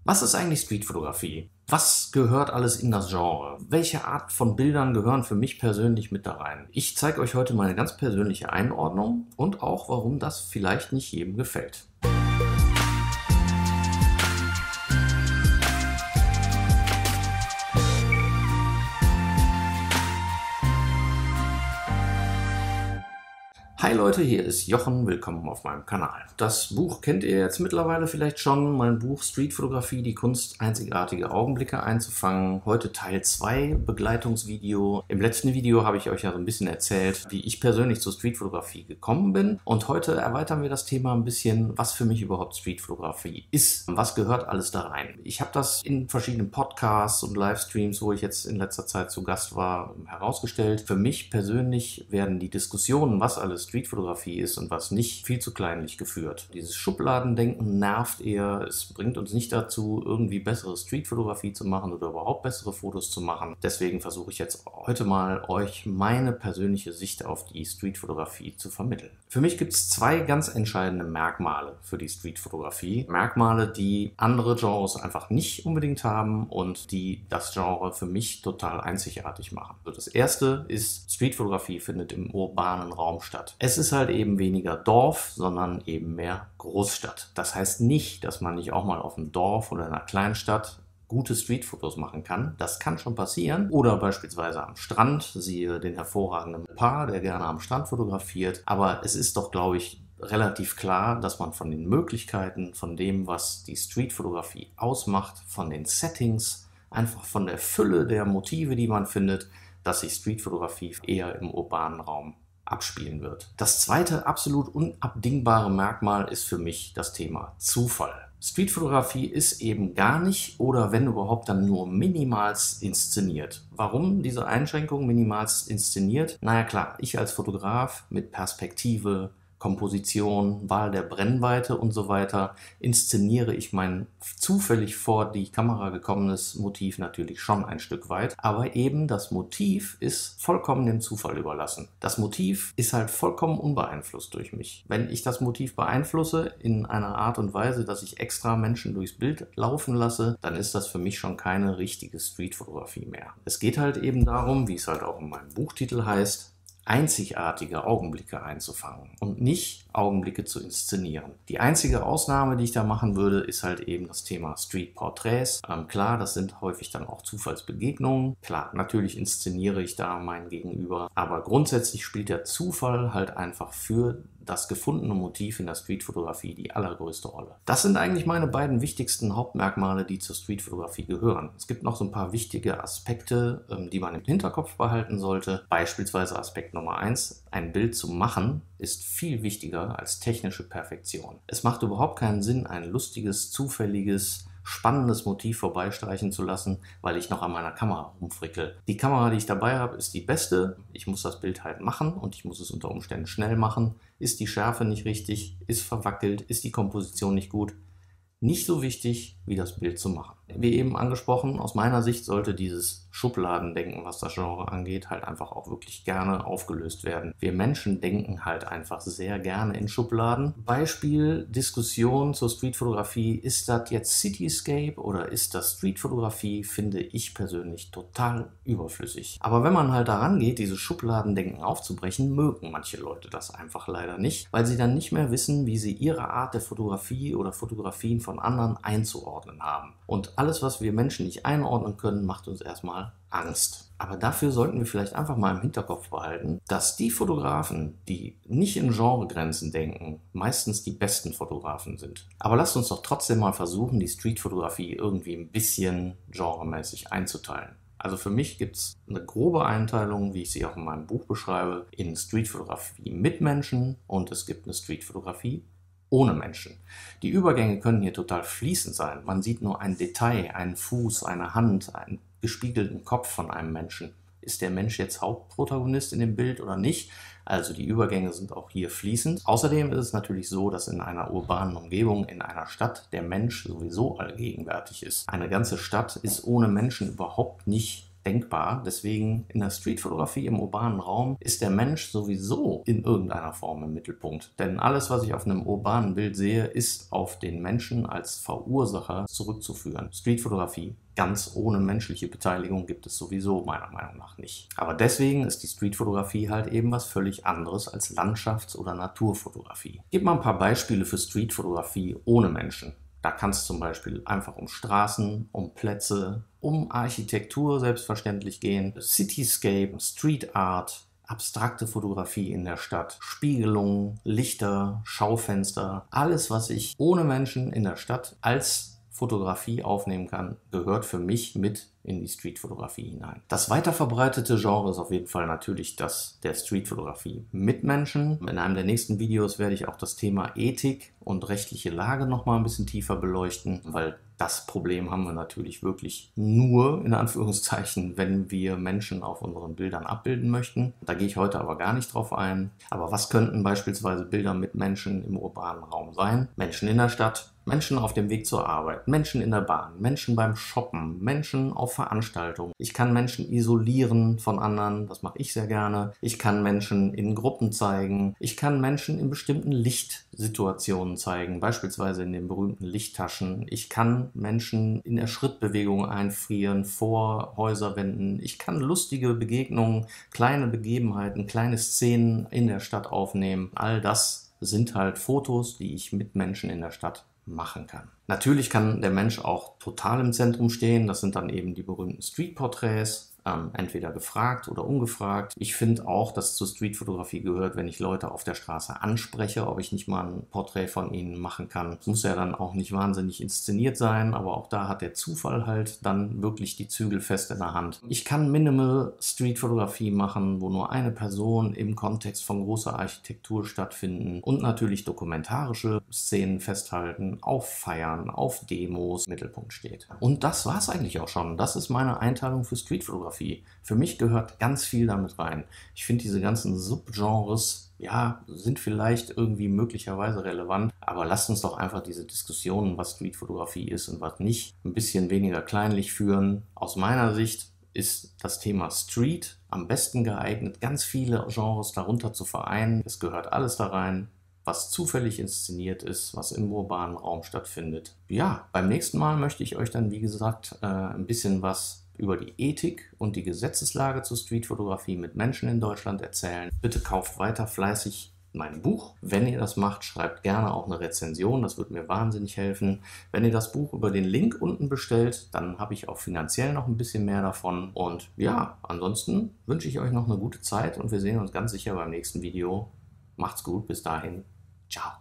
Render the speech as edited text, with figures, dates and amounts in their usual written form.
Was ist eigentlich Streetfotografie? Was gehört alles in das Genre? Welche Art von Bildern gehören für mich persönlich mit da rein? Ich zeige euch heute meine ganz persönliche Einordnung und auch, warum das vielleicht nicht jedem gefällt. Hi Leute, hier ist Jochen, willkommen auf meinem Kanal. Das Buch kennt ihr jetzt mittlerweile vielleicht schon, mein Buch Streetfotografie, die Kunst, einzigartige Augenblicke einzufangen. Heute Teil 2, Begleitungsvideo. Im letzten Video habe ich euch ja so ein bisschen erzählt, wie ich persönlich zur Streetfotografie gekommen bin. Und heute erweitern wir das Thema ein bisschen, was für mich überhaupt Streetfotografie ist. Was gehört alles da rein? Ich habe das in verschiedenen Podcasts und Livestreams, wo ich jetzt in letzter Zeit zu Gast war, herausgestellt. Für mich persönlich werden die Diskussionen, was alles Streetfotografie ist und was nicht, viel zu kleinlich geführt. Dieses Schubladendenken nervt eher, es bringt uns nicht dazu, irgendwie bessere Streetfotografie zu machen oder überhaupt bessere Fotos zu machen. Deswegen versuche ich jetzt heute mal, euch meine persönliche Sicht auf die Streetfotografie zu vermitteln. Für mich gibt es zwei ganz entscheidende Merkmale für die Streetfotografie. Merkmale, die andere Genres einfach nicht unbedingt haben und die das Genre für mich total einzigartig machen. Also das erste ist, Streetfotografie findet im urbanen Raum statt. Es ist halt eben weniger Dorf, sondern eben mehr Großstadt. Das heißt nicht, dass man nicht auch mal auf einem Dorf oder in einer Kleinstadt gute Streetfotos machen kann. Das kann schon passieren. Oder beispielsweise am Strand, siehe den hervorragenden Paar, der gerne am Strand fotografiert. Aber es ist doch, glaube ich, relativ klar, dass man von den Möglichkeiten, von dem, was die Streetfotografie ausmacht, von den Settings, einfach von der Fülle der Motive, die man findet, dass sich Streetfotografie eher im urbanen Raum abspielen wird. Das zweite absolut unabdingbare Merkmal ist für mich das Thema Zufall. Streetfotografie ist eben gar nicht oder wenn überhaupt dann nur minimalst inszeniert. Warum diese Einschränkung minimalst inszeniert? Naja klar, ich als Fotograf mit Perspektive, Komposition, Wahl der Brennweite und so weiter, inszeniere ich mein zufällig vor die Kamera gekommenes Motiv natürlich schon ein Stück weit, aber eben das Motiv ist vollkommen dem Zufall überlassen. Das Motiv ist halt vollkommen unbeeinflusst durch mich. Wenn ich das Motiv beeinflusse in einer Art und Weise, dass ich extra Menschen durchs Bild laufen lasse, dann ist das für mich schon keine richtige Streetfotografie mehr. Es geht halt eben darum, wie es halt auch in meinem Buchtitel heißt, einzigartige Augenblicke einzufangen und nicht Augenblicke zu inszenieren. Die einzige Ausnahme, die ich da machen würde, ist halt eben das Thema Street-Porträts. Klar, das sind häufig dann auch Zufallsbegegnungen. Klar, natürlich inszeniere ich da mein Gegenüber, aber grundsätzlich spielt der Zufall halt einfach für das gefundene Motiv in der Streetfotografie die allergrößte Rolle. Das sind eigentlich meine beiden wichtigsten Hauptmerkmale, die zur Streetfotografie gehören. Es gibt noch so ein paar wichtige Aspekte, die man im Hinterkopf behalten sollte. Beispielsweise Aspekt Nummer 1, ein Bild zu machen ist viel wichtiger als technische Perfektion. Es macht überhaupt keinen Sinn, ein lustiges, zufälliges, spannendes Motiv vorbeistreichen zu lassen, weil ich noch an meiner Kamera rumfrickel. Die Kamera, die ich dabei habe, ist die beste. Ich muss das Bild halt machen und ich muss es unter Umständen schnell machen. Ist die Schärfe nicht richtig? Ist verwackelt? Ist die Komposition nicht gut? Nicht so wichtig, wie das Bild zu machen. Wie eben angesprochen, aus meiner Sicht sollte dieses Schubladendenken, was das Genre angeht, halt einfach auch wirklich gerne aufgelöst werden. Wir Menschen denken halt einfach sehr gerne in Schubladen. Beispiel, Diskussion zur Streetfotografie, ist das jetzt Cityscape oder ist das Streetfotografie, finde ich persönlich total überflüssig. Aber wenn man halt daran geht, dieses Schubladendenken aufzubrechen, mögen manche Leute das einfach leider nicht, weil sie dann nicht mehr wissen, wie sie ihre Art der Fotografie oder Fotografien von anderen einzuordnen haben. Und alles, was wir Menschen nicht einordnen können, macht uns erstmal Angst. Aber dafür sollten wir vielleicht einfach mal im Hinterkopf behalten, dass die Fotografen, die nicht in Genregrenzen denken, meistens die besten Fotografen sind. Aber lasst uns doch trotzdem mal versuchen, die Streetfotografie irgendwie ein bisschen genremäßig einzuteilen. Also für mich gibt es eine grobe Einteilung, wie ich sie auch in meinem Buch beschreibe, in Streetfotografie mit Menschen und es gibt eine Streetfotografie ohne Menschen. Die Übergänge können hier total fließend sein. Man sieht nur ein Detail, einen Fuß, eine Hand, einen gespiegelten Kopf von einem Menschen. Ist der Mensch jetzt Hauptprotagonist in dem Bild oder nicht? Also die Übergänge sind auch hier fließend. Außerdem ist es natürlich so, dass in einer urbanen Umgebung, in einer Stadt, der Mensch sowieso allgegenwärtig ist. Eine ganze Stadt ist ohne Menschen überhaupt nicht denkbar. Deswegen in der Streetfotografie im urbanen Raum ist der Mensch sowieso in irgendeiner Form im Mittelpunkt. Denn alles, was ich auf einem urbanen Bild sehe, ist auf den Menschen als Verursacher zurückzuführen. Streetfotografie ganz ohne menschliche Beteiligung gibt es sowieso meiner Meinung nach nicht. Aber deswegen ist die Streetfotografie halt eben was völlig anderes als Landschafts- oder Naturfotografie. Ich gebe mal ein paar Beispiele für Streetfotografie ohne Menschen. Da kann es zum Beispiel einfach um Straßen, um Plätze, um Architektur selbstverständlich gehen, Cityscape, Street Art, abstrakte Fotografie in der Stadt, Spiegelungen, Lichter, Schaufenster, alles, was ich ohne Menschen in der Stadt als Fotografie aufnehmen kann, gehört für mich mit in die Streetfotografie hinein. Das weiter verbreitete Genre ist auf jeden Fall natürlich das der Streetfotografie mit Menschen. In einem der nächsten Videos werde ich auch das Thema Ethik und rechtliche Lage noch mal ein bisschen tiefer beleuchten, weil das Problem haben wir natürlich wirklich nur, in Anführungszeichen, wenn wir Menschen auf unseren Bildern abbilden möchten. Da gehe ich heute aber gar nicht drauf ein. Aber was könnten beispielsweise Bilder mit Menschen im urbanen Raum sein? Menschen in der Stadt, Menschen auf dem Weg zur Arbeit, Menschen in der Bahn, Menschen beim Shoppen, Menschen auf Veranstaltungen. Ich kann Menschen isolieren von anderen, das mache ich sehr gerne. Ich kann Menschen in Gruppen zeigen. Ich kann Menschen in bestimmten Lichtsituationen zeigen, beispielsweise in den berühmten Lichttaschen. Ich kann Menschen in der Schrittbewegung einfrieren, vor Häuserwänden. Ich kann lustige Begegnungen, kleine Begebenheiten, kleine Szenen in der Stadt aufnehmen. All das sind halt Fotos, die ich mit Menschen in der Stadt machen kann. Natürlich kann der Mensch auch total im Zentrum stehen. Das sind dann eben die berühmten Streetporträts. Entweder gefragt oder ungefragt. Ich finde auch, dass zur Streetfotografie gehört, wenn ich Leute auf der Straße anspreche, ob ich nicht mal ein Porträt von ihnen machen kann. Es muss ja dann auch nicht wahnsinnig inszeniert sein, aber auch da hat der Zufall halt dann wirklich die Zügel fest in der Hand. Ich kann Minimal Streetfotografie machen, wo nur eine Person im Kontext von großer Architektur stattfinden und natürlich dokumentarische Szenen festhalten, auf Feiern, auf Demos im Mittelpunkt steht. Und das war es eigentlich auch schon. Das ist meine Einteilung für Streetfotografie. Für mich gehört ganz viel damit rein. Ich finde diese ganzen Subgenres, ja, sind vielleicht irgendwie möglicherweise relevant, aber lasst uns doch einfach diese Diskussionen, was Streetfotografie ist und was nicht, ein bisschen weniger kleinlich führen. Aus meiner Sicht ist das Thema Street am besten geeignet, ganz viele Genres darunter zu vereinen. Es gehört alles da rein, was zufällig inszeniert ist, was im urbanen Raum stattfindet. Ja, beim nächsten Mal möchte ich euch dann, wie gesagt, ein bisschen was über die Ethik und die Gesetzeslage zur Streetfotografie mit Menschen in Deutschland erzählen. Bitte kauft weiter fleißig mein Buch. Wenn ihr das macht, schreibt gerne auch eine Rezension, das wird mir wahnsinnig helfen. Wenn ihr das Buch über den Link unten bestellt, dann habe ich auch finanziell noch ein bisschen mehr davon. Und ja, ansonsten wünsche ich euch noch eine gute Zeit und wir sehen uns ganz sicher beim nächsten Video. Macht's gut, bis dahin. Ciao.